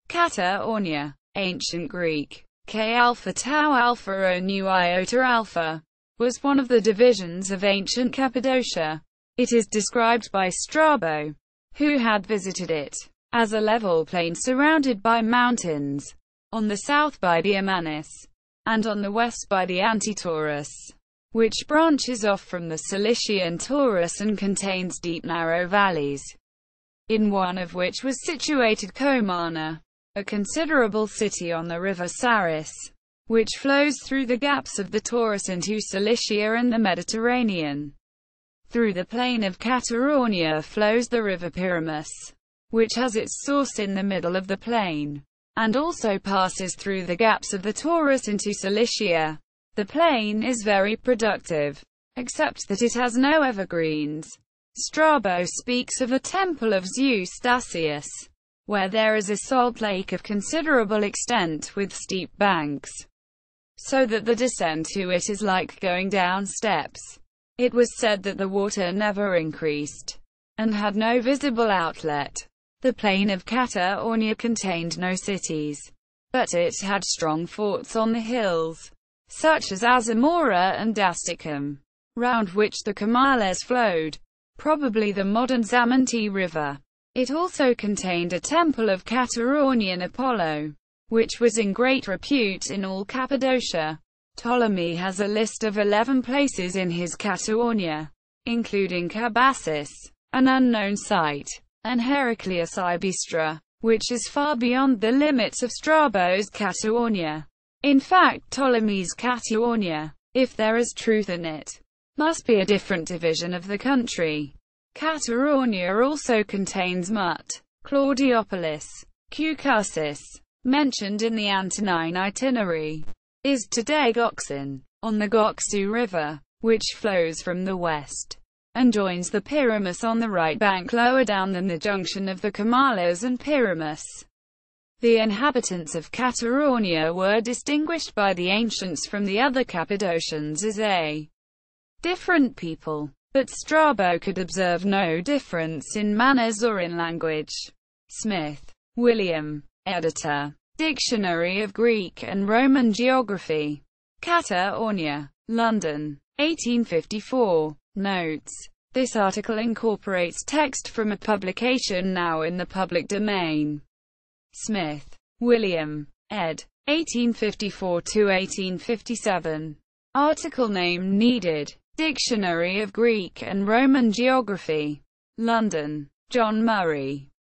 Kataonia, Ancient Greek, K alpha tau alpha O nu iota alpha, was one of the divisions of ancient Cappadocia. It is described by Strabo, who had visited it, as a level plain surrounded by mountains, on the south by the Amanus, and on the west by the Antitaurus, which branches off from the Cilician Taurus and contains deep narrow valleys, in one of which was situated Comana, a considerable city on the river Sarus, which flows through the gaps of the Taurus into Cilicia and the Mediterranean. Through the plain of Kataonia flows the river Pyramus, which has its source in the middle of the plain, and also passes through the gaps of the Taurus into Cilicia. The plain is very productive, except that it has no evergreens. Strabo speaks of a temple of Zeus Dacius, where there is a salt lake of considerable extent with steep banks, so that the descent to it is like going down steps. It was said that the water never increased, and had no visible outlet. The plain of Cataonia contained no cities, but it had strong forts on the hills, such as Azamora and Dasticum, round which the Camales flowed, probably the modern Zamanti River. It also contained a temple of Kataonian Apollo, which was in great repute in all Cappadocia. Ptolemy has a list of 11 places in his Cataonia, including Cabassus, an unknown site, and Heraclius Ibistra, which is far beyond the limits of Strabo's Cataonia. In fact, Ptolemy's Cataonia, if there is truth in it, must be a different division of the country. Cataonia also contains Mut, Claudiopolis, Caucasus, mentioned in the Antonine itinerary, is today Goxin, on the Goxu River, which flows from the west, and joins the Pyramus on the right bank lower down than the junction of the Camales and Pyramus. The inhabitants of Cataonia were distinguished by the ancients from the other Cappadocians as a different people, but Strabo could observe no difference in manners or in language. Smith, William, editor, Dictionary of Greek and Roman Geography. Cataonia, London, 1854. Notes. This article incorporates text from a publication now in the public domain. Smith, William, ed. 1854 to 1857. Article name needed. Dictionary of Greek and Roman Geography. London, John Murray.